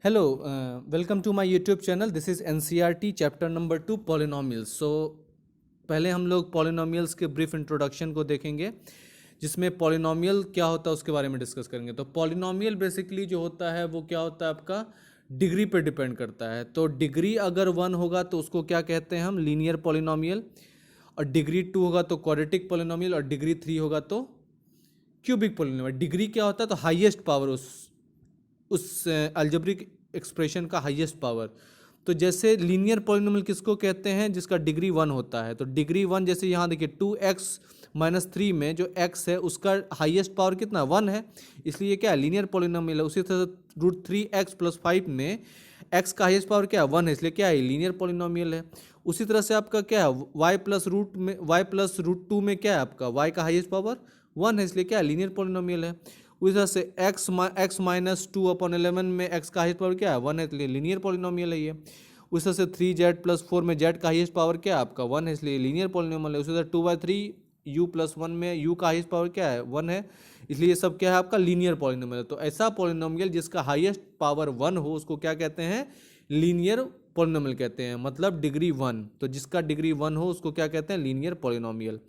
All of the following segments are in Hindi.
Hello, welcome to my YouTube channel. This is NCRT chapter number 2 polynomials. So पहले हम लोग पॉलिनोमियल्स के ब्रीफ इंट्रोडक्शन को देखेंगे जिसमें पॉलिनोमियल क्या होता है उसके बारे में डिस्कस करेंगे। तो पॉलिनोमियल बेसिकली जो होता है वो क्या होता है आपका डिग्री पे डिपेंड करता है। तो डिग्री अगर 1 होगा तो उसको क्या कहते हैं हम लीनियर पॉलिनोमियल, और डिग्री 2 होगा तो क्वाड्रेटिक पॉलिनोमियल, और डिग्री 3 होगा तो क्यूबिक पॉलिनोमियल। डिग्री क्या होता है तो हाईएस्ट पावर, उस अलजेब्रिक एक्सप्रेशन का हाईएस्ट पावर। तो जैसे लीनियर पॉलिनोमियल किसको कहते हैं जिसका डिग्री 1 होता है। तो डिग्री 1 जैसे यहाँ देखिए 2x-3 में जो x है उसका हाईएस्ट पावर कितना 1 है, इसलिए क्या है लीनियर पॉलिनोमियल है। उसी तरह से √3x+5 में x का हाईएस्ट पावर क्या है 1 है, इसलिए क्या है लीनियर पॉलिनोमियल है। उसी तरह से आपका क्या है y+√2 में क्या है आपका y का हाईएस्ट पावर 1 है, इसलिए क्या है लीनियर पॉलिनोमियल है। उसी तरह से x-2/11 में x का हाईएस्ट पावर क्या है 1 है, इसलिए लीनियर पॉलिनोमियल है ये। उसी तरह से 3z+4 में z का हाईएस्ट पावर क्या है आपका 1 है, इसलिए लीनियर पॉलिनोमियल है। उसी तरह 2/3u+1 में u का हाईएस्ट पावर क्या है 1 है, इसलिए ये सब क्या है आपका लीनियर पॉलिनोमियल है। तो ऐसा पॉलिनोमियल जिसका हाईएस्ट पावर 1 हो उसको क्या कहते हैं लीनियर पॉलिनोमियल कहते हैं, मतलब डिग्री 1। तो जिसका डिग्री 1 हो उसको क्या कहते हैं लीनियर पॉलिनोमियल।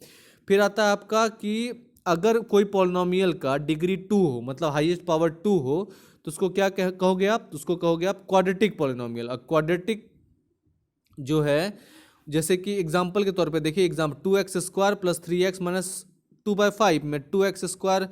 फिर आता है आपका कि अगर कोई पॉलिनोमियल का डिग्री 2 हो, मतलब हाईएस्ट पावर 2 हो, तो उसको क्या कहोगे आप, उसको कहोगे आप क्वाड्रेटिक पॉलिनोमियल। और क्वाड्रेटिक जो है जैसे कि एग्जांपल के तौर पे देखिए, एग्जाम्पल 2x² + 3x-2/5 में 2x²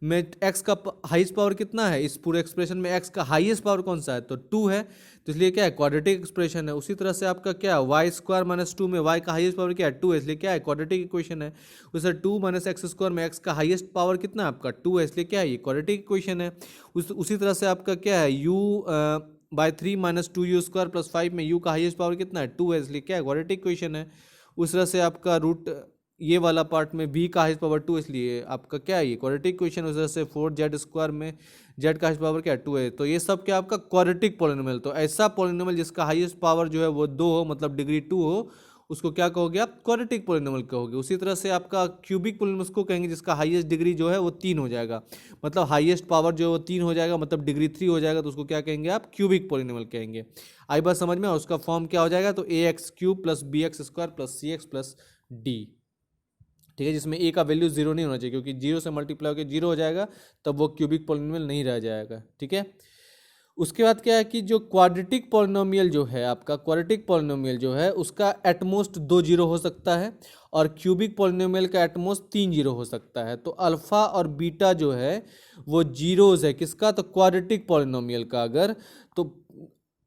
में x का हाईएस्ट पावर कितना है, इस पूरे एक्सप्रेशन में x का हाईएस्ट पावर कौन सा है तो 2 है, तो इसलिए क्या है क्वाड्रेटिक एक्सप्रेशन है। उसी तरह से आपका क्या है y² - 2 में y का हाईएस्ट पावर क्या है 2 है, इसलिए क्या है क्वाड्रेटिक इक्वेशन है। उसे 2 - x² में x का हाईएस्ट पावर कितना है आपका 2 है, इसलिए क्या है ये क्वाड्रेटिक इक्वेशन है। उसी तरह से आपका क्या है u/3 - 2u² + 5 में u का हाईएस्ट पावर कितना है 2 है, इसलिए क्या है क्वाड्रेटिक इक्वेशन है। उस तरह से आपका रूट ये वाला पार्ट में v का हाईएस्ट पावर 2, इसलिए आपका क्या है ये क्वाड्रेटिक इक्वेशन। उस तरह से 4z² में z का हाईएस्ट पावर क्या है 2 है, तो ये सब क्या आपका क्वाड्रेटिक पॉलिनोमियल। तो ऐसा पॉलिनोमियल जिसका हाईएस्ट पावर जो है वो 2 हो, मतलब डिग्री 2 हो, उसको क्या कहोगे आप क्वाड्रेटिक पॉलिनोमियल कहोगे। उसी तरह से आपका क्यूबिक पॉलिनोमियल उसको कहेंगे जिसका हाईएस्ट डिग्री जो है वो 3 हो जाएगा, मतलब हाईएस्ट पावर जो है वो 3 हो जाएगा, मतलब डिग्री 3 हो जाएगा, तो उसको क्या कहेंगे आप क्यूबिक पॉलिनोमियल कहेंगे। आई बात समझ में, और उसका फॉर्म क्या हो जाएगा तो ax³ + bx² + cx + d, ठीक है, जिसमें a का वैल्यू 0 नहीं होना चाहिए, क्योंकि 0 से मल्टीप्लाई होकर 0 हो जाएगा तब वो क्यूबिक पॉलिनोमियल नहीं रह जाएगा, ठीक है। उसके बाद क्या है कि जो क्वाड्रेटिक पॉलिनोमियल जो है आपका, क्वाड्रेटिक पॉलिनोमियल जो है उसका एटमोस्ट 2 जीरो हो सकता है, और क्यूबिक पॉलिनोमियल का एटमोस्ट 3 जीरो हो सकता है। तो अल्फा और बीटा जो है वो जीरोज है किसका तो क्वाड्रेटिक पॉलिनोमियल का। अगर तो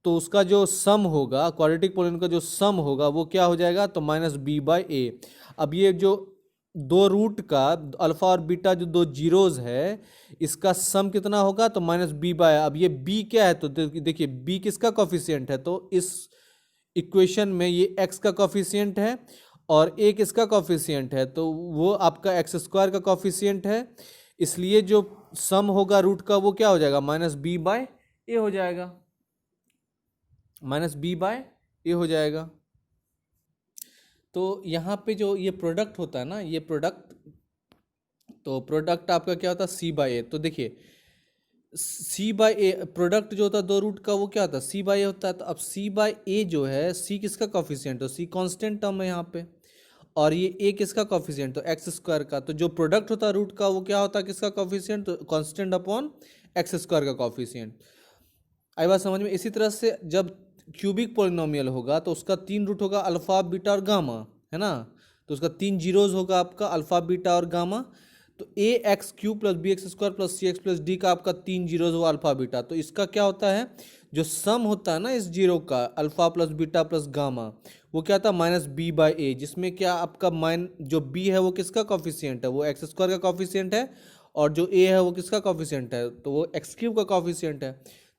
तो उसका जो सम होगा, क्वाड्रेटिक पॉलिनोमियल का जो सम होगा वो क्या हो जाएगा तो -b/a। अब ये जो दो रूट का अल्फा और बीटा जो दो जीरोज है इसका सम कितना होगा तो -b/। अब ये b क्या है तो देखिए b किसका कॉफिशिएंट है, तो इस इक्वेशन में ये x का कॉफिशिएंट है और a किसका कॉफिशिएंट है तो वो आपका x² का कॉफिशिएंट है, इसलिए जो सम होगा रूट का वो क्या हो जाएगा -b/a हो जाएगा, -b/a हो जाएगा। तो यहाँ पे जो ये प्रोडक्ट होता है ना, ये प्रोडक्ट, तो प्रोडक्ट आपका क्या होता है c/a। तो देखिए c/a प्रोडक्ट जो होता है दो रूट का वो क्या होता है c/a होता है। तो अब c/a जो है c किसका कॉफिशिएंट है, c कांस्टेंट टर्म है यहाँ पे, और ये a किसका कॉफिशिएंट तो x² का। तो जो प्रोडक्ट होता है रूट का वो क्या होता है किसका कॉफिशिएंट तो कांस्टेंट अपॉन x² का कॉफिशिएंट। आई बात समझ में। इसी तरह से जब क्यूबिक पॉलिनोमियल होगा तो उसका 3 रूट होगा अल्फा बीटा और गामा, है ना, तो उसका 3 जीरोज होगा आपका अल्फा बीटा और गामा। तो ax³ + bx² + cx + d का आपका 3 जीरोज हुआ अल्फा बीटा। तो इसका क्या होता है जो सम होता है ना इस जीरो का अल्फा + बीटा + गामा, वो क्या था -b/a, जिसमें क्या आपका जो b है वो किसका कॉफिशिएंट है वो x² का कॉफिशिएंट है, और जो a है वो किसका कॉफिशिएंट है तो वो x³ का कॉफिशिएंट है।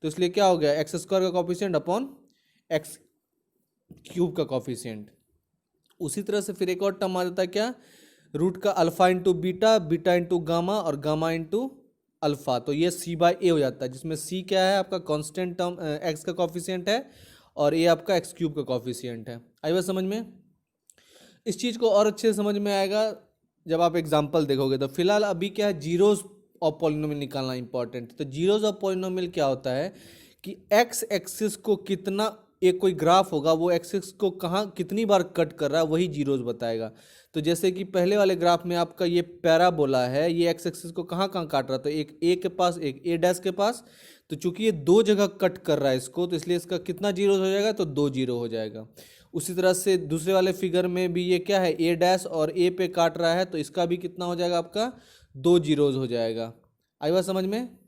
तो इसलिए क्या हो गया x² का कॉफिशिएंट अपॉन x³ का कॉफिशिएंट। उसी तरह से फिर एक और टर्म आ जाता है क्या रूट का alpha into beta, beta into gamma और गामा इंटू अल्फा, तो ये c/a हो जाता है, जिसमें c क्या है आपका कांस्टेंट टर्म x का कॉफिशिएंट है और a आपका x³ का कॉफिशिएंट है। आई बात समझ में। इस चीज़ को और अच्छे से समझ में आएगा जब आप एग्जाम्पल देखोगे। तो फिलहाल अभी क्या है जीरोज ऑफ पॉलिनोमियल निकालना इंपॉर्टेंट। तो जीरोज ऑफ पॉलिनोमियल क्या होता है कि एक्स एक्सिस को कितना, एक कोई ग्राफ होगा वो एक्सिस को कहाँ कितनी बार कट कर रहा है वही जीरोज बताएगा। तो जैसे कि पहले वाले ग्राफ में आपका ये पैराबोला है, ये एक्स एक्सिस को कहाँ कहाँ काट रहा था, एक ए के पास, एक ए डैश के पास। तो चूंकि ये दो जगह कट कर रहा है इसको, तो इसलिए इसका कितना जीरो हो जाएगा, तो 2 जीरो हो जाएगा। उसी तरह से दूसरे वाले फिगर में भी ये क्या है, ए डैश और ए पे काट रहा है, तो इसका भी कितना हो जाएगा आपका, 2 जीरोज हो जाएगा। आई बात समझ में।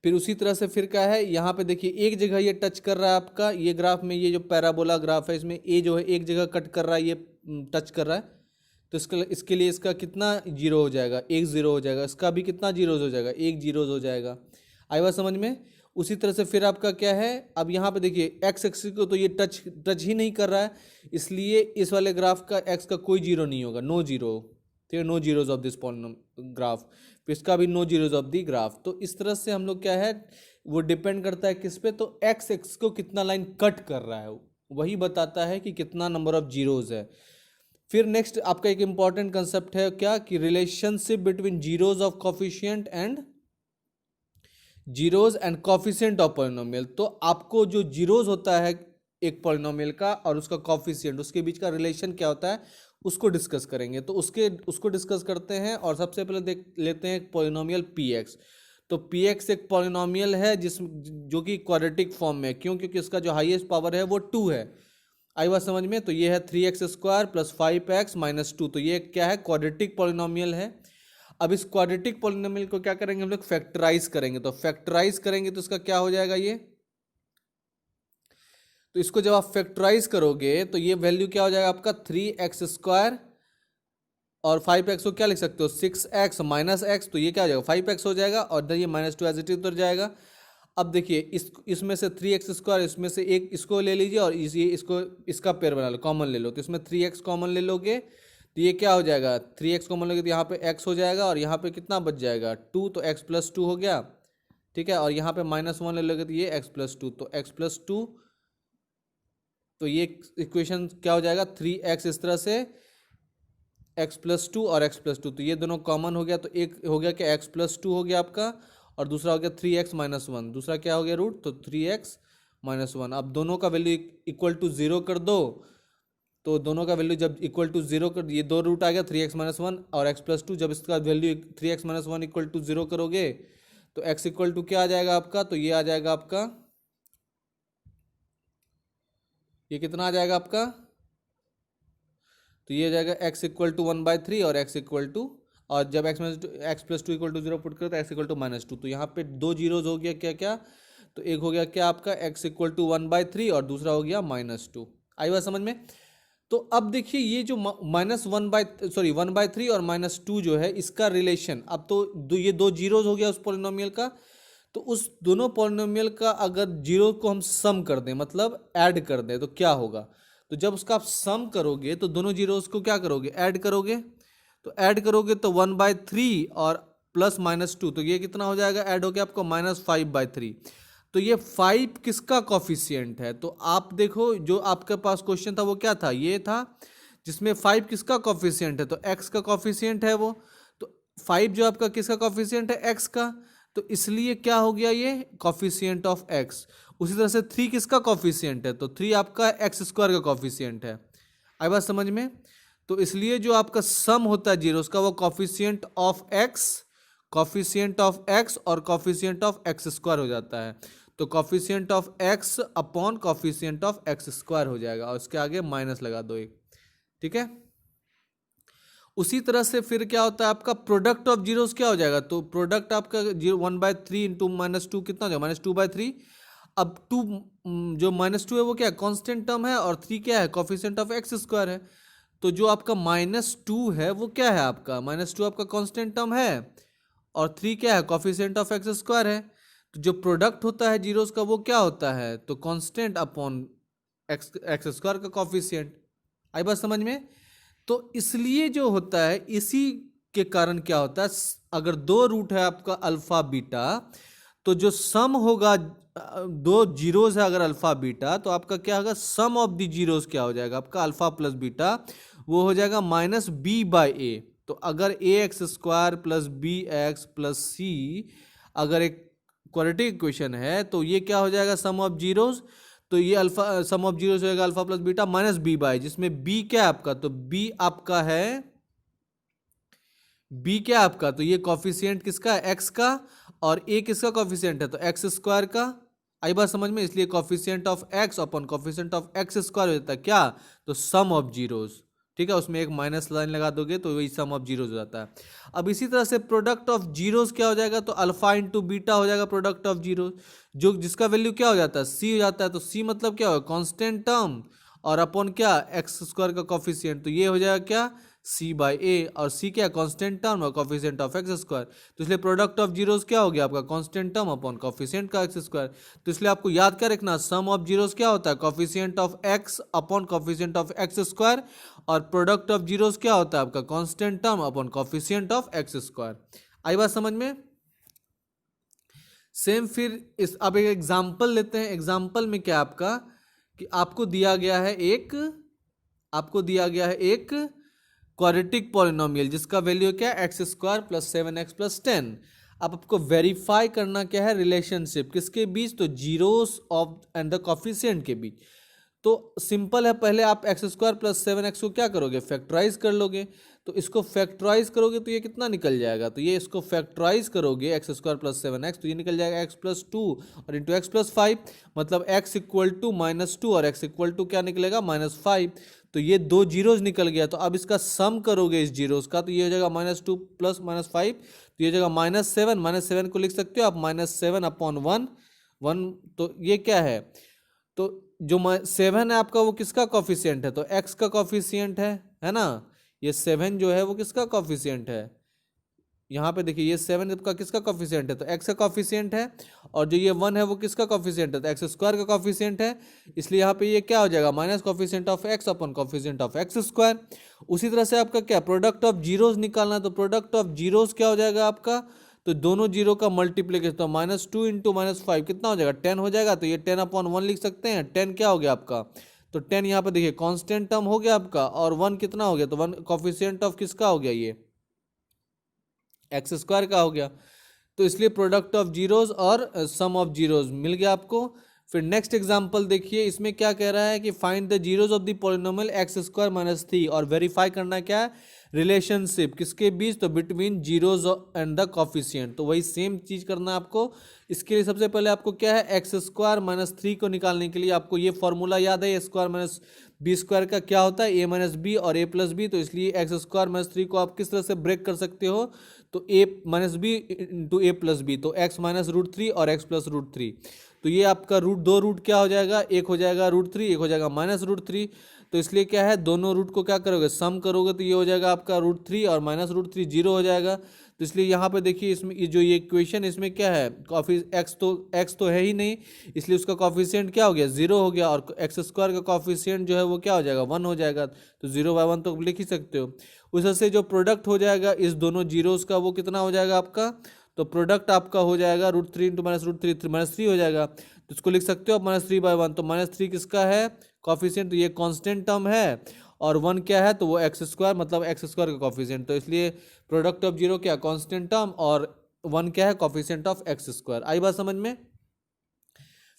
फिर उसी तरह से फिर क्या है, यहाँ पे देखिए एक जगह ये टच कर रहा है आपका, ये ग्राफ में ये जो पैराबोला ग्राफ है इसमें ए जो है एक जगह कट कर रहा है, ये टच कर रहा है। तो इसके लिए इसका कितना जीरो हो जाएगा, 1 जीरो हो जाएगा। इसका भी कितना जीरोज हो जाएगा, 1 जीरोज हो जाएगा। आई बात समझ में। उसी तरह से फिर आपका क्या है, अब यहाँ पे देखिए एक्स एक्सिस को तो ये टच ही नहीं कर रहा है, इसलिए इस वाले ग्राफ का एक्स का कोई जीरो नहीं होगा, नो जीरो। ठीक है, no zeros of this graph. फिर इसका भी no zeros of the graph. तो इस तरह से हम लोग क्या है, वो डिपेंड करता है किस पे, तो एक्स एक्स को कितना लाइन कट कर रहा है वही बताता है कि कितना नंबर ऑफ जीरोज है। फिर नेक्स्ट आपका एक इंपॉर्टेंट कंसेप्ट है क्या, कि relationship between zeros of coefficient and zeros and coefficient of polynomial. तो आपको जो जीरोज होता है एक पॉलिनोमियल का और उसका कोफिशिएंट, उसके बीच का रिलेशन क्या होता है उसको डिस्कस करेंगे। तो उसको डिस्कस करते हैं, और सबसे पहले देख लेते हैं एक पॉलिनोमियल पी एक्स। तो पी एक्स एक पॉलिनोमियल है जो कि क्वाड्रेटिक फॉर्म में है, क्यों, क्योंकि इसका जो हाईएस्ट पावर है वो 2 है। आई बात समझ में। तो ये है 3x² प्लस 5x माइनस 2। तो ये क्या है, क्वाड्रेटिक पॉलिनोमियल है। अब इस क्वाड्रेटिक पॉलिनोमियल को क्या करेंगे हम लोग, फैक्टराइज करेंगे। तो फैक्टराइज करेंगे तो इसका क्या हो जाएगा ये, तो इसको जब आप फैक्टराइज करोगे तो ये वैल्यू क्या हो जाएगा आपका, 3x² और 5x को क्या लिख सकते हो, 6x माइनस एक्स। तो ये क्या हो जाएगा, 5x हो जाएगा, और ये -2 एज इट इज उतर जाएगा। अब देखिए इसमें से 3x², इसमें से एक इसको ले लीजिए और इसका पेयर बना लो, कॉमन ले लो। तो इसमें 3x कॉमन ले लोगे तो ये क्या हो जाएगा, 3x कॉमन लोगे तो यहाँ पे x हो जाएगा, और यहाँ पे कितना बच जाएगा 2, तो x + 2 हो गया। ठीक है, और यहाँ पे -1 ले लोगे तो ये x + 2, तो x + 2। तो ये इक्वेशन क्या हो जाएगा, 3x इस तरह से, x + 2 और x + 2। तो ये दोनों कॉमन हो गया, तो एक हो गया कि x + 2 हो गया आपका, और दूसरा हो गया 3x - 1। दूसरा क्या हो गया रूट, तो 3x - 1। अब दोनों का वैल्यू इक्वल टू 0 कर दो। तो दोनों का वैल्यू जब इक्वल टू 0 कर, ये दो रूट आ गया 3x - 1 और x + 2। जब इसका वैल्यू 3x - 1 इक्वल टू 0 करोगे तो x इक्वल टू क्या आ जाएगा आपका, तो ये आ जाएगा आपका, ये कितना आ जाएगा आपका, तो ये आ जाएगा x इक्वल टू 1/3 और x इक्वल टू, और जब x + 2 इक्वल टू 0 पुट करो तो x इक्वल टू -2। तो यहाँ पे 2 जीरोज हो गया क्या क्या, तो एक हो गया क्या आपका x इक्वल टू 1/3 और दूसरा हो गया -2। आई बात समझ में। तो अब देखिए ये जो -1/3 और -2 जो है इसका रिलेशन, अब तो ये 2 जीरोज हो गया उस पॉलिनोमियल का। तो उस दोनों पॉलिनोमियल का अगर जीरो को हम सम कर दें, मतलब ऐड कर दें, तो क्या होगा, तो जब उसका आप सम करोगे तो दोनों जीरोज को क्या करोगे, ऐड करोगे। तो ऐड करोगे तो 1/3 और प्लस -2, तो ये कितना हो जाएगा, ऐड हो गया आपको -5/3। तो ये 5 किसका कॉफिशिएंट है, तो आप देखो जो आपके पास क्वेश्चन था वो क्या था, ये था जिसमें 5 किसका कॉफिशिएंट है, तो x का कॉफिशिएंट है वो। तो 5 जो आपका किसका कॉफिशिएंट है, x का। तो इसलिए क्या हो गया ये कॉफिशिएंट ऑफ x। उसी तरह से 3 किसका कॉफिशिएंट है, तो 3 आपका x² का कॉफिशिएंट है। आई बात समझ में। तो इसलिए जो आपका सम होता है जीरोस का वो कॉफिशिएंट ऑफ x और कॉफिशिएंट ऑफ x² हो जाता है। तो coefficient of x upon coefficient of x² हो जाएगा, और इसके आगे माइनस लगा दो एक। ठीक है, उसी तरह से फिर क्या होता है आपका प्रोडक्ट ऑफ जीरोस क्या हो जाएगा, तो प्रोडक्ट आपका 1/3 इंटू -2 कितना हो जाएगा, -2/3। अब 2 जो -2 है वो क्या है, कांस्टेंट टर्म है, और 3 क्या है, कॉफिशिएंट ऑफ x² है। तो जो आपका -2 है वो क्या है आपका, -2 आपका कांस्टेंट टर्म है, और 3 क्या है, कॉफिशिएंट ऑफ x² है। तो जो प्रोडक्ट होता है जीरोस का वो क्या होता है, तो कांस्टेंट अपॉन x² का कॉफिशिएंट। आई बात समझ में। तो इसलिए जो होता है, इसी के कारण क्या होता है, अगर 2 रूट है आपका अल्फा बीटा, तो जो सम होगा 2 जीरोज है अगर अल्फा बीटा, तो आपका क्या होगा, सम ऑफ द जीरोज क्या हो जाएगा आपका, अल्फा प्लस बीटा, वो हो जाएगा -b/a। तो अगर ax² + bx + c अगर एक क्वाड्रेटिक इक्वेशन है तो ये क्या हो जाएगा सम ऑफ जीरोस, तो ये अल्फा सम ऑफ जीरोस हो जाएगा alpha plus beta minus b by, जिसमें बी क्या है आपका, तो बी आपका है, बी क्या आपका, तो ये कॉफिशिएंट किसका है, एक्स का, और ए किसका कॉफिशिएंट है, तो एक्स स्क्वायर का। आई बात समझ में, इसलिए coefficient of x upon coefficient of x square हो जाता है क्या, तो सम ऑफ जीरोस। ठीक है, उसमें एक माइनस लाइन लगा दोगे तो वही सम ऑफ जीरोस हो जाता है। अब इसी तरह से प्रोडक्ट ऑफ जीरोस क्या हो जाएगा, तो अल्फा इंटू बीटा हो जाएगा प्रोडक्ट ऑफ जीरोस, जो जिसका वैल्यू क्या हो जाता है, सी हो जाता है, तो सी मतलब क्या होगा, कांस्टेंट टर्म, और अपॉन क्या, एक्स स्क्वायर का कॉफिशिएंट, तो ये हो जाएगा क्या, सी बाई ए, और सी क्या कांस्टेंट टर्म और कॉफिशिएंट ऑफ एक्स स्क्वायर, तो इसलिए प्रोडक्ट ऑफ जीरोस क्या हो गया आपका, कांस्टेंट टर्म अपॉन कॉफिशिएंट का एक्स स्क्वायर। तो इसलिए आपको याद क्या रखना, सम ऑफ जीरोस क्या होता है, coefficient of x upon coefficient of x square, और प्रोडक्ट ऑफ जीरोस क्या होता है आपका, constant term upon coefficient of x square. आई बात समझ में। सेम फिर इस अब एक एग्जांपल लेते हैं। एग्जांपल में क्या आपका, कि आपको दिया गया है एक क्वाड्रेटिक पॉलिनोमियल जिसका वैल्यू क्या है, x square plus 7x plus 10। अब आपको वेरीफाई करना क्या है, रिलेशनशिप किसके बीच, तो zeros of and the coefficient के बीच। तो सिंपल है, पहले आप एक्स स्क्वायर प्लस 7x को क्या करोगे, फैक्टराइज कर लोगे। तो इसको फैक्टराइज करोगे तो ये कितना निकल जाएगा, तो ये इसको फैक्टराइज करोगे एक्स स्क्वायर प्लस 7x, तो ये निकल जाएगा एक्स प्लस 2 और इंटू एक्स प्लस 5, मतलब x इक्वल टू -2 और x इक्वल टू क्या निकलेगा, -5। तो ये दो जीरोज निकल गया, तो अब इसका सम करोगे इस जीरोज का, तो ये हो जाएगा -2 प्लस -5, तो ये हो जाएगा -7 को लिख सकते हो आप -7 अपॉन 1, तो ये क्या है, तो जो 7 है आपका वो किसका कॉफिशिएंट है, तो x का कॉफिशिएंट है ना, ये 7 जो है वो किसका कॉफिशिएंट है, यहाँ पे देखिए ये 7 का किसका कॉफिशिएंट है, तो x का कॉफिशिएंट है, और जो ये 1 है वो किसका कॉफिशिएंट है, तो एक्स स्क्वायर का कॉफिशिएंट है, इसलिए यहाँ पे ये क्या हो जाएगा, minus coefficient of x upon coefficient of x square. उसी तरह से आपका क्या, प्रोडक्ट ऑफ जीरोस निकालना है, तो प्रोडक्ट ऑफ जीरोस क्या हो जाएगा आपका, तो दोनों जीरो का मल्टीप्लीकेशन, तो -2 इंटू -5 कितना हो जाएगा, 10 हो जाएगा, तो ये 10 अपॉन 1 लिख सकते हैं, 10 क्या हो गया आपका, तो 10 यहाँ पे देखिए कांस्टेंट टर्म हो गया आपका, और 1 कितना हो गया, तो 1 कॉफिशिएंट ऑफ किसका हो गया, ये एक्स स्क्वायर का हो गया। तो इसलिए प्रोडक्ट ऑफ जीरोस और सम ऑफ जीरोस मिल गया आपको। फिर नेक्स्ट एग्जांपल देखिए, इसमें क्या कह रहा है कि find the zeros of the polynomial x square minus 3, और वेरीफाई करना क्या है, रिलेशनशिप किसके बीच, तो between zeros and the coefficient. तो वही सेम चीज करना है आपको। इसके लिए सबसे पहले आपको क्या है, एक्स स्क्वायर माइनस 3 को निकालने के लिए आपको ये फॉर्मूला याद है, ए स्क्वायर माइनस बी स्क्वायर का क्या होता है, ए माइनस बी और ए प्लस बी। तो इसलिए एक्स स्क्वायर माइनस 3 को आप किस तरह से ब्रेक कर सकते हो, तो ए माइनस बी इंटू ए प्लस बी, तो एक्स माइनस √3 और एक्स प्लस √3। तो ये आपका दो रूट क्या हो जाएगा, एक हो जाएगा √3, एक हो जाएगा -√3। तो इसलिए क्या है, दोनों रूट को क्या करोगे, सम करोगे, तो ये हो जाएगा आपका √3 और -√3 जीरो हो जाएगा। तो इसलिए यहाँ पे देखिए, इसमें ये जो ये इक्वेशन इसमें क्या है, एक्स तो है ही नहीं, इसलिए उसका कॉफिशिएंट क्या हो गया, 0 हो गया, और एक्स स्क्वायर का कॉफिशिएंट जो है वो क्या हो जाएगा, 1 हो जाएगा। तो 0/1 तो लिख ही सकते हो। उस वजह से जो प्रोडक्ट हो जाएगा इस दोनों जीरोस का, वो कितना हो जाएगा आपका, तो प्रोडक्ट आपका हो जाएगा √3 इंटू -√3 -3 हो जाएगा। तो इसको लिख सकते हो आप -3/1, तो -3 किसका है कॉफिशिएंट, तो ये कांस्टेंट टर्म है, और 1 क्या है, तो वो एक्स स्क्वायर, मतलब एक्स स्क्वायर का कॉफिशिएंट। तो इसलिए प्रोडक्ट ऑफ जीरो क्या, कांस्टेंट टर्म, और 1 क्या है, कॉफिशिएंट ऑफ एक्स स्क्वायर। आई बात समझ में।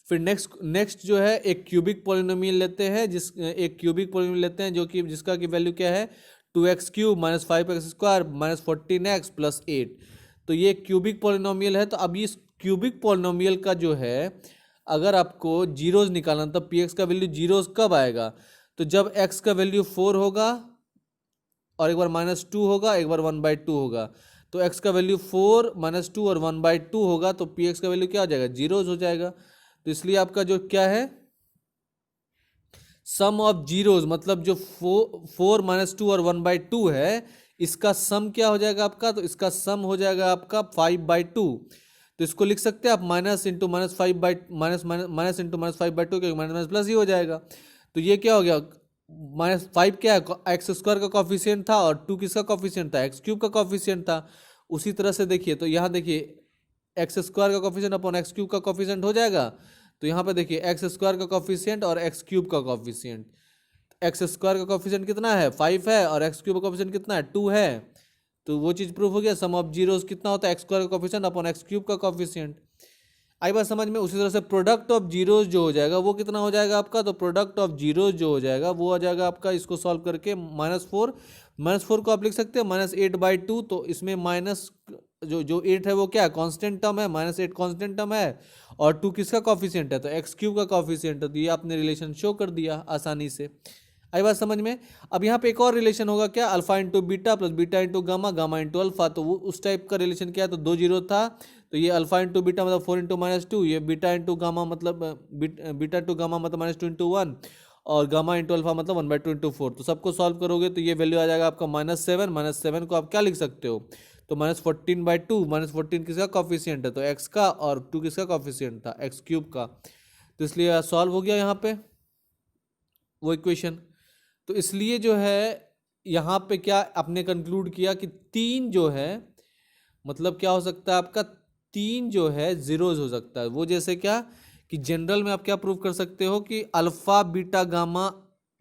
फिर नेक्स्ट जो है, एक क्यूबिक पॉलिनोमियल लेते हैं, एक क्यूबिक पॉलिनोमियल लेते हैं जो कि जिसका की वैल्यू क्या है, 2x³ minus 5x² minus 14x plus 8। तो ये क्यूबिक पॉलिनोमियल है। तो अब इस क्यूबिक पॉलिनोमियल का जो है, अगर आपको जीरोज निकालना, तब px का वैल्यू जीरोज कब आएगा, तो जब x का वैल्यू 4 होगा, और एक बार -2 होगा, एक बार 1/2 होगा। तो x का वैल्यू 4 -2 और 1/2 होगा, तो px का वैल्यू क्या हो जाएगा, जीरोज हो जाएगा। तो इसलिए आपका जो क्या है, सम ऑफ जीरोज, मतलब जो 4 -2 और 1/2 है, इसका सम क्या हो जाएगा आपका, तो इसका सम हो जाएगा आपका 5/2। तो इसको लिख सकते हैं आप माइनस इंटू माइनस इंटू -5/2, क्योंकि माइनस प्लस ही हो जाएगा। तो ये क्या हो गया, -5 क्या है, एक्स स्क्वायर का कॉफिशिएंट था, और 2 किसका कॉफिशिएंट था, x³ का कॉफिशिएंट था। उसी तरह से देखिए, तो यहाँ देखिए एक्स स्क्वायर का कॉफिशिएंट अपॉन x³ का कॉफिशिएंट हो जाएगा। तो यहाँ पे देखिए एक्स स्क्वायर का कॉफिशिएंट और x³ का कॉफिशिएंट, एक्स स्क्वायर का कॉफिशिएंट कितना है, 5 है, और x³ का कॉफिशिएंट कितना है, 2 है। तो वो चीज़ प्रूफ हो गया। सम ऑफ जीरोस कितना होता है, एक्स स्क्वायर का कॉफिशिएंट अपॉन x³ का कॉफिशिएंट। आई बात समझ में। उसी तरह से प्रोडक्ट ऑफ जीरोज जो हो जाएगा वो कितना हो जाएगा आपका, तो प्रोडक्ट ऑफ जीरोज जो हो जाएगा वो आ जाएगा आपका, इसको सॉल्व करके -4 को आप लिख सकते हैं -8/2। तो इसमें माइनस जो 8 है वो क्या है, कांस्टेंट टर्म है, -8 कांस्टेंट टर्म है, और 2 किसका कॉफिशिएंट है, तो x³ का कॉफिशिएंट है। तो ये आपने रिलेशन शो कर दिया आसानी से। आई बात समझ में। अब यहाँ पे एक और रिलेशन होगा क्या, alpha into beta plus beta into gamma, gamma into alpha. तो वो उस टाइप का रिलेशन क्या है, तो 2 जीरो था, तो ये अल्फा इंटू बीटा मतलब 4 इंटू -2, ये बीटा इंटू गामा मतलब बीटा इंटू गामा मतलब -2 इंटू 1, और गामा इंटू अल्फा मतलब 1/2 इंटू 4। तो सबको सॉल्व करोगे तो ये वैल्यू आ जाएगा आपका -7। -7 को आप क्या लिख सकते हो, तो -14/2, -14 किसका कॉफिशिएंट है, तो x का, और 2 किसका कॉफिशिएंट था, x³ का। तो इसलिए सॉल्व हो गया यहाँ पे वो इक्वेशन। तो इसलिए जो है यहाँ पे क्या आपने कंक्लूड किया कि 3 जो है, मतलब क्या हो सकता है आपका, 3 जो है जीरोज हो सकता है। वो जैसे क्या कि जनरल में आप क्या प्रूव कर सकते हो कि अल्फा बीटा गामा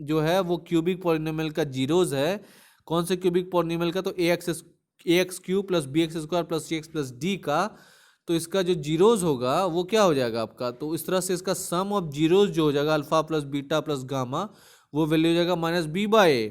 जो है वो क्यूबिक पॉलिनोमियल का जीरोज है। कौन से क्यूबिक पॉलिनोमियल का, तो ax³ plus bx² plus cx plus d का। तो इसका जो जीरोज होगा वो क्या हो जाएगा आपका, तो इस तरह से इसका सम ऑफ जीरोज जो हो जाएगा alpha plus beta plus gamma, वो वैल्यू हो जाएगा -b/a।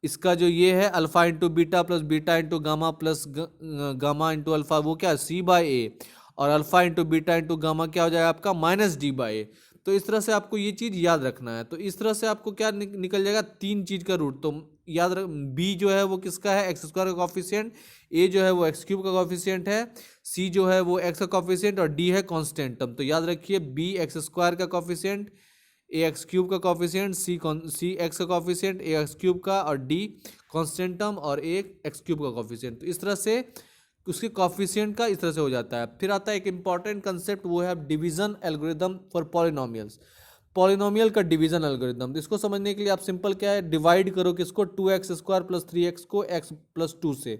इसका जो ये है alpha into beta plus beta into gamma plus gamma into alpha, वो क्या है c/a, और alpha into beta into gamma क्या हो जाएगा आपका -d/a। तो इस तरह से आपको ये चीज़ याद रखना है। तो इस तरह से आपको क्या निकल जाएगा, 3 चीज़ का रूट। तो याद रख, बी जो है वो किसका है, x² का कॉफिशिएंट, ए जो है वो x³ का कॉफिशिएंट है, सी जो है वो x का कॉफिशिएंट, और डी है कांस्टेंट टर्म। तो याद रखिए बी x² का कॉफिशिएंट, ax³ का कॉफिशिएंट, सी x का कॉफिशिएंट, ax³ का, और डी कांस्टेंट टर्म, और ए x³ का कॉफिशिएंट। तो इस तरह से उसके कॉफिशिएंट का इस तरह से हो जाता है। फिर आता है एक इंपॉर्टेंट कंसेप्ट, वो है division algorithm for polynomials. Polynomial का डिवीजन एल्गोरिदम, तो इसको समझने के लिए आप सिंपल क्या है, डिवाइड करो किसको, 2x² प्लस 3x को x प्लस 2 से।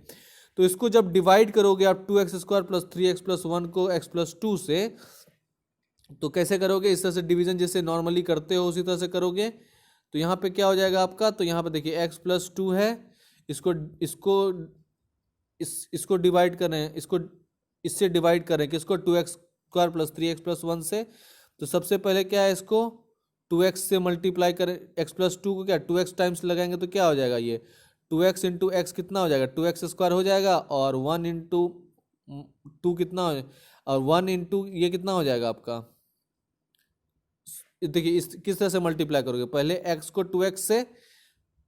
तो इसको जब डिवाइड करोगे आप 2x² प्लस 3x प्लस 1 को x प्लस 2 से, तो कैसे करोगे, इस तरह से डिवीजन जैसे नॉर्मली करते हो उसी तरह से करोगे। तो यहाँ पे क्या हो जाएगा आपका, तो यहाँ पे देखिए x प्लस 2 है, इसको इसको इसको डिवाइड करें, इसको इससे डिवाइड करें किसको, 2x² प्लस 3x प्लस 1 से। तो सबसे पहले क्या है, इसको 2x से मल्टीप्लाई करें, x प्लस 2 को क्या 2x टाइम्स लगाएंगे तो क्या हो जाएगा, ये 2x इंटू एक्स कितना हो जाएगा, 2x² हो जाएगा, और 1 इंटू 2 कितना हो, और 1 इंटू ये कितना हो जाएगा आपका। देखिए इस किस तरह से मल्टीप्लाई करोगे, पहले x को 2x से,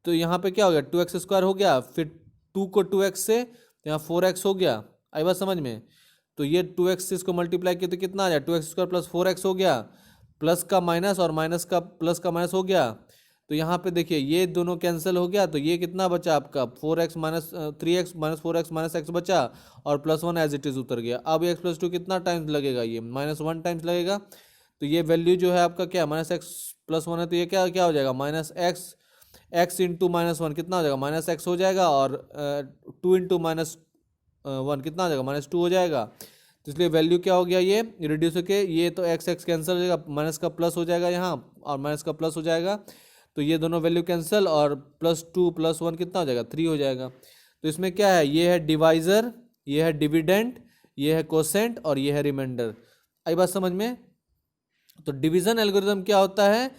तो यहाँ पे क्या हो गया 2x² हो गया, फिर 2 को 2x से, तो यहाँ 4x हो गया। आई बात समझ में। तो ये 2x से इसको मल्टीप्लाई किया तो कितना आ जाए, 2x² प्लस 4x हो गया, प्लस का माइनस और माइनस का प्लस का माइनस हो गया। तो यहाँ पे देखिए ये दोनों कैंसिल हो गया, तो ये कितना बचा आपका 4x minus 3x minus 4x minus x बचा, और +1 एज इट इज उतर गया। अब x प्लस 2 कितना टाइम्स लगेगा, ये -1 टाइम्स लगेगा। तो ये वैल्यू जो है आपका क्या -x प्लस 1 है, तो ये क्या क्या हो जाएगा x इंटू -1 कितना हो जाएगा -x हो जाएगा, और 2 इंटू -1 कितना हो जाएगा -2 हो जाएगा। तो इसलिए वैल्यू क्या हो गया, ये रिड्यूस होके ये तो x कैंसिल हो जाएगा, माइनस का प्लस हो जाएगा यहाँ, और माइनस का प्लस हो जाएगा। तो ये दोनों वैल्यू कैंसिल, और +2 + 1 कितना हो जाएगा 3 हो जाएगा। तो इसमें क्या है, ये है डिवाइजर, ये है डिविडेंड, ये है कोसेंट, और ये है रिमाइंडर। आई बात समझ में। तो डिवीजन एल्गोरिथम क्या होता है,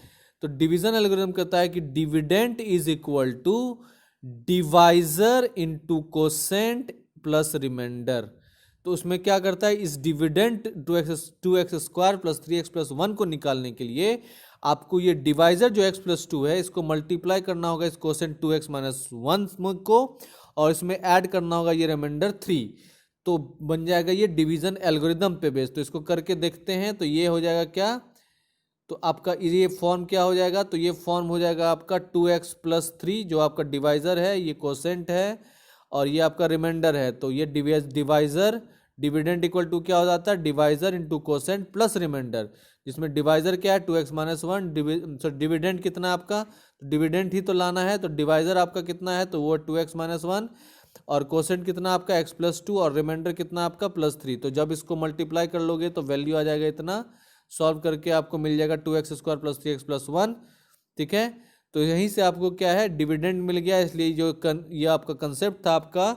तो डिवीजन एल्गोरिथम कहता है कि dividend is equal to divisor into quotient plus remainder. तो उसमें क्या करता है, इस dividend 2x² plus 3x plus 1 को निकालने के लिए आपको ये डिवाइजर जो x प्लस 2 है इसको मल्टीप्लाई करना होगा इस कोसेंट 2x माइनस 1 को, और इसमें ऐड करना होगा ये रिमाइंडर 3। तो बन जाएगा ये डिवीजन एल्गोरिदम पे बेस। तो इसको करके देखते हैं, तो ये हो जाएगा क्या, तो आपका ये फॉर्म क्या हो जाएगा, तो ये फॉर्म हो जाएगा आपका 2x प्लस 3 जो आपका डिवाइजर है, ये कोसेंट है, और ये आपका रिमाइंडर है। तो ये डिवाइजर डिविडेंड इक्वल टू क्या हो जाता है, divisor into quotient plus remainder, जिसमें डिवाइजर क्या है 2x माइनस 1, डिविडेंड कितना है आपका, डिविडेंड ही तो लाना है, तो डिवाइजर आपका कितना है, तो वो 2x माइनस 1, और कोसेंट कितना आपका x प्लस 2, और रिमाइंडर कितना आपका +3। तो जब इसको मल्टीप्लाई कर लोगे तो वैल्यू आ जाएगा इतना, सॉल्व करके आपको मिल जाएगा 2x² प्लस 3x प्लस 1। ठीक है, तो यहीं से आपको क्या है डिविडेंड मिल गया। इसलिए जो ये आपका कंसेप्ट था, आपका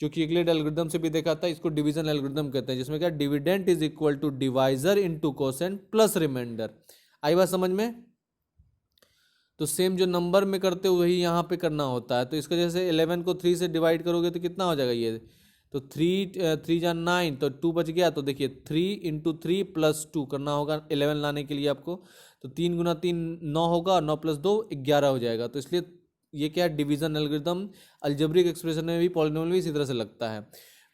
जो कि यूक्लिड एल्गोरिथम से भी देखा था, इसको डिवीजन एल्गोरिथम कहते हैं, जिसमें क्या dividend is equal to divisor into quotient plus remainder. आई बात समझ में? तो सेम जो नंबर में करते हो वही यहाँ पे करना होता है। तो इसका जैसे 11 को 3 से डिवाइड करोगे तो कितना हो जाएगा ये, तो 3 3 जा 9, तो 2 बच गया। तो देखिए 3 × 3 + 2 करना होगा 11 लाने के लिए आपको। तो 3 × 3 9 होगा, 9 + 2 11 हो जाएगा। तो इसलिए ये क्या है, डिवीजन एल्गोरिथम। अलजेब्रिक एक्सप्रेशन में भी, पॉलिनोमियल भी इसी तरह से लगता है।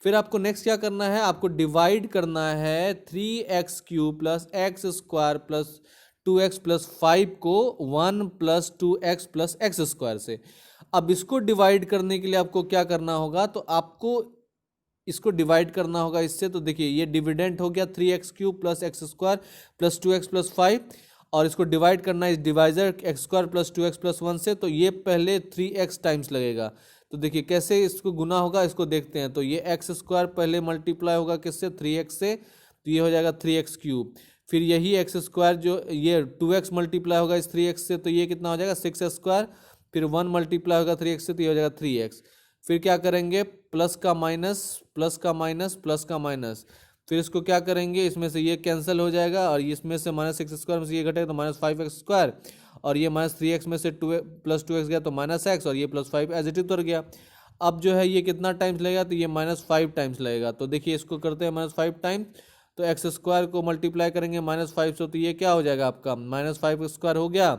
फिर आपको नेक्स्ट क्या करना है, आपको डिवाइड करना है 3x³ + x² + 2x + 5 को 1 + 2x + x² से। अब इसको डिवाइड करने के लिए आपको क्या करना होगा, तो आपको इसको डिवाइड करना होगा इससे। तो देखिए ये डिविडेंड हो गया 3x³ + x² + 2x + 5, और इसको डिवाइड करना है इस डिवाइजर x² + 2x + 1 से। तो ये पहले 3x टाइम्स लगेगा। तो देखिए कैसे इसको गुना होगा, इसको देखते हैं। तो ये x² पहले मल्टीप्लाई होगा किससे, 3x से, तो ये हो जाएगा 3x³। फिर यही x² जो ये 2x मल्टीप्लाई होगा इस 3x से, तो ये कितना हो जाएगा 6x²। फिर 1 मल्टीप्लाई होगा 3x से, तो ये हो जाएगा 3x। फिर क्या करेंगे, प्लस का माइनस, प्लस का माइनस, प्लस का माइनस। फिर इसको क्या करेंगे, इसमें से ये कैंसिल हो जाएगा, और इसमें से -6x² में से ये घटेगा तो -5x², और ये -3x में से 2 + 2x गया तो -x, और ये +5 एज इट इज उतर गया। अब जो है ये कितना टाइम्स लगेगा, तो ये -5 टाइम्स लगेगा। तो देखिए इसको करते हैं -5 टाइम्स, तो x² को मल्टीप्लाई करेंगे -5 से, तो ये क्या हो जाएगा आपका -5² हो गया।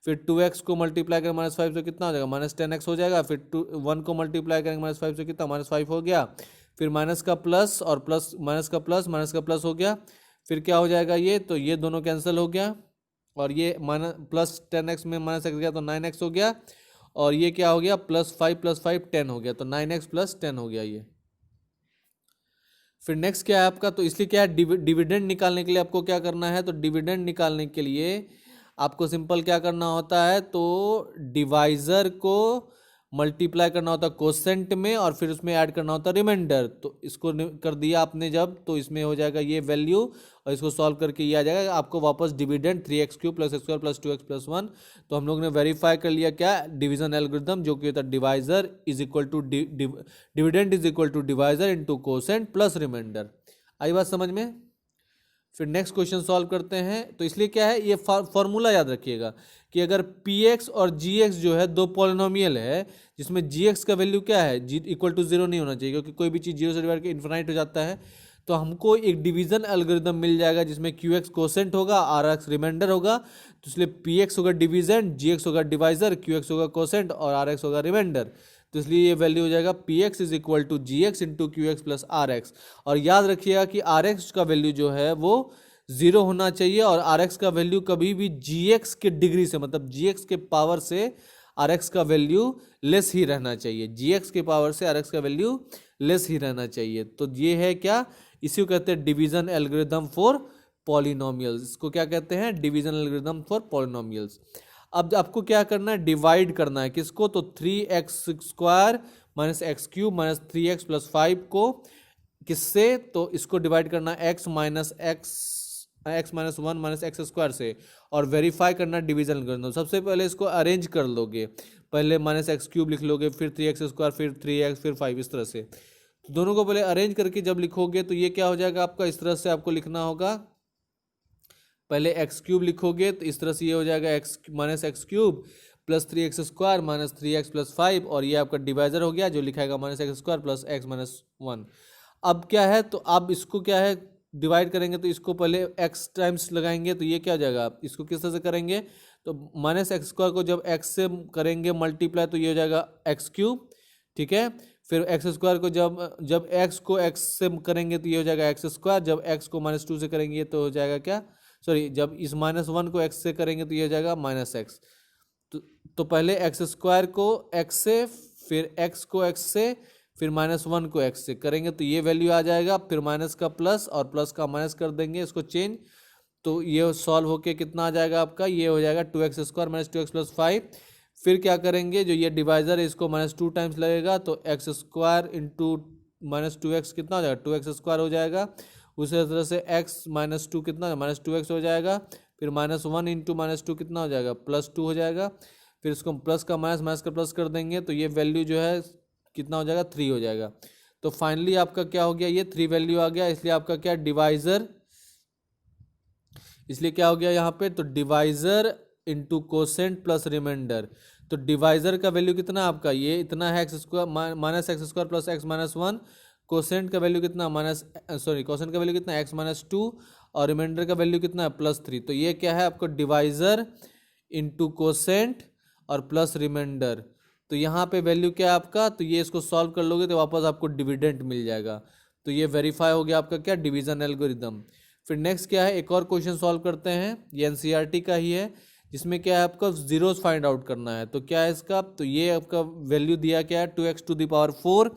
फिर 2x को मल्टीप्लाई करेंगे -5 से, कितना हो जाएगा -10x हो जाएगा। फिर 1 को मल्टीप्लाई करेंगे -5 से, कितना -5 हो गया। फिर माइनस का प्लस, और प्लस माइनस का प्लस, माइनस का प्लस हो गया। फिर क्या हो जाएगा ये, तो ये दोनों कैंसिल हो गया, और ये +10x में -x गया तो 9x हो गया, और ये क्या हो गया +5 + 5 10 हो गया, तो 9x + 10 हो गया ये। फिर नेक्स्ट क्या है आपका, तो इसलिए क्या है, डिविडेंड निकालने के लिए आपको क्या करना है, तो डिविडेंड निकालने के लिए आपको सिंपल क्या करना होता है, तो डिवाइजर को मल्टीप्लाई करना होता है कोसेंट में, और फिर उसमें ऐड करना होता है रिमाइंडर। तो इसको कर दिया आपने जब, तो इसमें हो जाएगा ये वैल्यू, और इसको सॉल्व करके ये आ जाएगा आपको वापस डिविडेंड 3x³ + x² + 2x + 1। तो हम लोग ने वेरीफाई कर लिया क्या, डिवीजन एल्गोरिथम, जो कि होता है divisor is equal to dividend is equal to divisor into quotient plus remainder. आई बात समझ में? फिर नेक्स्ट क्वेश्चन सॉल्व करते हैं। तो इसलिए क्या है, ये फॉर्मूला याद रखिएगा कि अगर px और gx जो है दो पॉलिनोमियल है, जिसमें gx का वैल्यू क्या है, g = 0 नहीं होना चाहिए, क्योंकि कोई भी चीज़ 0 से डिवाइड करके इन्फिनाइट हो जाता है। तो हमको एक डिवीजन एल्गोरिथम मिल जाएगा जिसमें qx कोसेंट होगा, rx रिमाइंडर होगा। तो इसलिए px होगा डिवीजन, gx होगा डिवाइजर, qx होगा कोसेंट, और rx होगा रिमाइंडर। तो इसलिए ये वैल्यू हो जाएगा px = gx × qx + rx। और याद रखिएगा कि rx का वैल्यू जो है वो 0 होना चाहिए, और rx का वैल्यू कभी भी gx के डिग्री से, मतलब gx के पावर से rx का वैल्यू लेस ही रहना चाहिए। gx के पावर से rx का वैल्यू लेस ही रहना चाहिए। तो ये है क्या, इसी को कहते हैं डिवीजन एल्गोरिथम फॉर पॉलिनोमियल्स। इसको क्या कहते हैं, डिवीजन एल्गोरिथम फॉर पॉलिनोमियल्स। अब आपको क्या करना है, डिवाइड करना है किसको, तो 3x² - x³ - 3x + 5 को किससे, तो इसको डिवाइड करना x - 1 - x² से, और वेरीफाई करना डिवीजन एल्गोरिथम। सबसे पहले इसको अरेंज कर लोगे, पहले -x³ लिख लोगे, फिर 3x², फिर 3x, फिर 5, इस तरह से। तो दोनों को पहले अरेंज करके जब लिखोगे तो ये क्या हो जाएगा आपका, इस तरह से आपको लिखना होगा। पहले x³ लिखोगे तो इस तरह से ये हो जाएगा x -x³ + 3x² - 3x + 5, और ये आपका डिवाइजर हो गया जो लिखाएगा -x² + x - 1। अब क्या है, तो अब इसको क्या है, डिवाइड करेंगे तो इसको पहले x टाइम्स लगाएंगे, तो ये क्या हो जाएगा, इसको किस तरह से करेंगे, तो -x² को जब x से करेंगे मल्टीप्लाई, तो ये हो जाएगा x³, ठीक है। फिर x² को जब x को x से करेंगे तो ये हो जाएगा x², जब x को -2 से करेंगे तो हो जाएगा क्या, सॉरी, जब इस -1 को x से करेंगे तो ये हो जाएगा -x। तो पहले x² को x से, फिर x को x से, फिर -1 को x से करेंगे तो ये वैल्यू आ जाएगा। फिर माइनस का प्लस और प्लस का माइनस कर देंगे इसको चेंज, तो ये सॉल्व होके कितना आ जाएगा आपका, ये हो जाएगा 2x² - 2x + 5। फिर क्या करेंगे, जो ये डिवाइजर है इसको -2 टाइम्स लगेगा, तो x² × -2x कितना हो जाएगा, 2x² हो जाएगा। उसी तरह से x - 2 कितना, -2x हो जाएगा। फिर -1 × -2 कितना हो जाएगा, +2 हो जाएगा। फिर इसको प्लस का माइनस, माइनस का प्लस कर देंगे, तो ये वैल्यू जो है कितना हो जाएगा, 3 हो जाएगा। तो फाइनली आपका क्या हो गया, ये 3 वैल्यू आ गया, इसलिए आपका क्या डिवाइजर, इसलिए क्या हो गया यहाँ पे, तो divisor into quotient plus remainder. तो डिवाइजर का वैल्यू कितना आपका, ये इतना है x square minus x square plus x minus one. Quotient का वैल्यू कितना माइनस, सॉरी कोसेंट का वैल्यू कितना एक्स माइनस टू, और रिमाइंडर का वैल्यू कितना है प्लस थ्री। तो ये क्या है आपको डिवाइजर इंटू कोसेंट और प्लस रिमाइंडर। तो यहाँ पे वैल्यू क्या है आपका, तो ये इसको सॉल्व कर लोगे तो वापस आपको डिविडेंड मिल जाएगा। तो ये वेरीफाई हो गया आपका क्या, डिवीजन एल्गोरिदम। फिर नेक्स्ट क्या है, एक और क्वेश्चन सॉल्व करते हैं, ये एनसीईआरटी का ही है, जिसमें क्या है आपको जीरोस फाइंड आउट करना है। तो क्या है इसका, तो ये आपका वैल्यू दिया क्या है, 2x to the power 4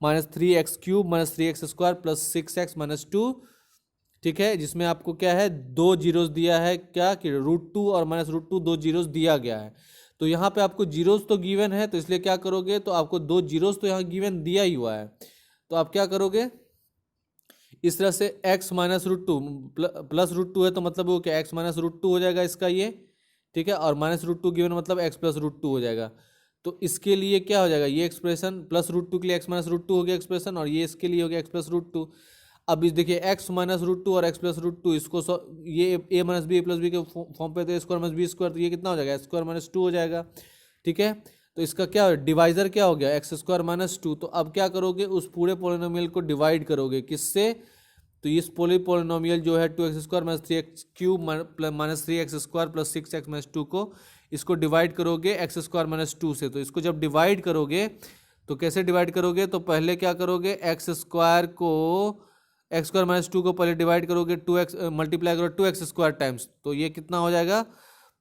minus 3x cube minus 3x square plus 6x minus 2, ठीक है, जिसमें आपको क्या है दो जीरोस दिया है, क्या कि √2 और माइनस √2 दो जीरोस दिया गया है। तो यहाँ पे आपको जीरोस तो गिवन है, तो इसलिए क्या करोगे, तो आपको दो जीरोस तो यहाँ गिवन दिया ही हुआ है, तो आप क्या करोगे, इस तरह से x माइनस √2 प्लस √2 है, तो मतलब वो क्या x माइनस √2 हो जाएगा इसका ये, ठीक है, और माइनस √2 गिवन मतलब x प्लस √2 हो जाएगा। तो इसके लिए क्या हो जाएगा, ये एक्सप्रेशन प्लस √2 के लिए x माइनस √2 हो गया एक्सप्रेशन, और ये इसके लिए हो गया x प्लस √2। अब इस देखिए x माइनस √2 और x प्लस √2, इसको ये a minus b, a plus b के फॉर्म पे, तो स्क्वायर माइनस बी स्क्वायर, तो ये कितना हो जाएगा स्क्वायर माइनस 2 हो जाएगा, ठीक है। तो इसका क्या हो, डिवाइजर क्या हो गया एक्स स्क्वायर माइनस 2। तो अब क्या करोगे, उस पूरे पॉलिनोमियल को डिवाइड करोगे किससे, तो इस पॉलिनोमियल जो है 2x square minus 3x cube minus 3x square plus 6x minus 2 को, इसको डिवाइड करोगे एक्स स्क्वायर माइनस 2 से। तो इसको जब डिवाइड करोगे तो कैसे डिवाइड करोगे, तो पहले क्या करोगे, एक्स स्क्वायर को एक्स स्क्वायर माइनस 2 को पहले डिवाइड करोगे, 2x मल्टीप्लाई करो 2x स्क्वायर टाइम्स, तो ये कितना हो जाएगा,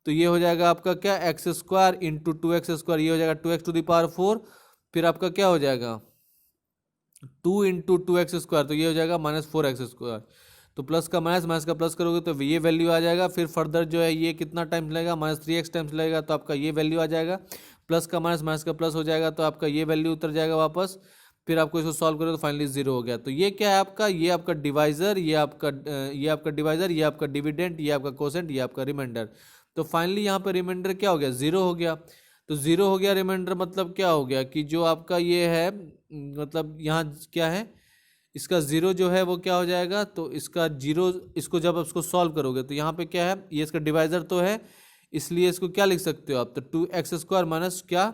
तो ये हो जाएगा आपका क्या x square into 2x square, ये हो जाएगा 2x टू द पावर 4, फिर आपका क्या हो जाएगा 2 इंटू 2x स्क्वायर, तो ये हो जाएगा माइनस 4x स्क्वायर। तो प्लस का माइनस, माइनस का प्लस करोगे तो ये वैल्यू आ जाएगा। फिर फर्दर जो है ये कितना टाइम्स लगेगा, माइनस 3x टाइम्स लगेगा, तो आपका ये वैल्यू आ जाएगा। प्लस का माइनस, माइनस का प्लस हो जाएगा, तो आपका ये वैल्यू उतर जाएगा वापस। फिर आपको इसको सॉल्व करो तो फाइनली जीरो हो गया। तो ये क्या है आपका, ये आपका डिवाइजर, ये आपका डिवाइजर, ये आपका डिविडेंड, ये आपका कोसेंट, ये आपका रिमाइंडर। तो फाइनली यहाँ पे रिमाइंडर क्या हो गया, जीरो हो गया। तो जीरो हो गया रिमाइंडर, मतलब क्या हो गया कि जो आपका ये है, मतलब यहाँ क्या है, इसका जीरो जो है वो क्या हो जाएगा, तो इसका जीरो, इसको जब आप इसको सॉल्व करोगे तो यहाँ पे क्या है, ये इसका डिवाइजर तो है, इसलिए इसको क्या लिख सकते हो आप, तो 2x स्क्वायर माइनस क्या,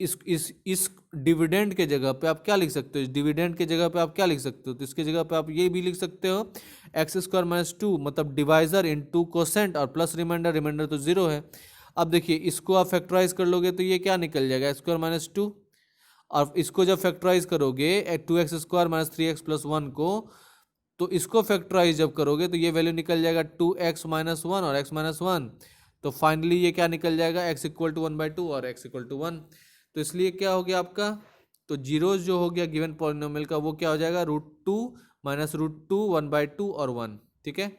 इस डिविडेंड के जगह पे आप क्या लिख सकते हो, इस डिविडेंड के जगह पे आप क्या लिख सकते हो, तो इसके जगह पे आप ये भी लिख सकते हो एक्स स्क्वायर माइनस 2, मतलब डिवाइजर इंटू कोसेंट और प्लस रिमाइंडर, रिमाइंडर तो जीरो है। अब देखिए इसको आप फैक्टराइज कर लोगे तो ये क्या निकल जाएगा, एक्स स्क्वायर माइनस 2, और इसको जब फैक्टराइज करोगे 2x square minus 3x plus 1 को, तो इसको फैक्टराइज जब करोगे तो ये वैल्यू निकल जाएगा 2x माइनस 1 और x माइनस 1। तो फाइनली ये क्या निकल जाएगा, x इक्वल टू 1/2 और x इक्वल टू 1। तो इसलिए क्या हो गया आपका, तो जीरोज जो हो गया गिवन पॉलिनोमियल का वो क्या हो जाएगा, √2 माइनस √2 1/2 और 1, ठीक है।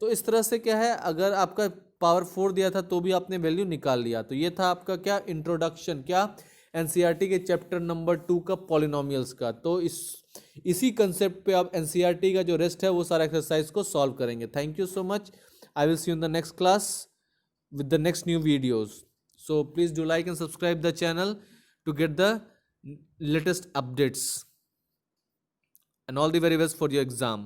तो इस तरह से क्या है, अगर आपका पावर 4 दिया था तो भी आपने वैल्यू निकाल लिया। तो ये था आपका क्या इंट्रोडक्शन, क्या एनसीईआरटी के चैप्टर नंबर 2 का पॉलिनोमियल्स का। तो इसी कंसेप्ट पे आप एनसीईआरटी का जो रेस्ट है वो सारा एक्सरसाइज को सॉल्व करेंगे। Thank you so much. I will see you in the next class with the next new videos. So please do like and subscribe the channel to get the latest updates, and all the very best for your exam.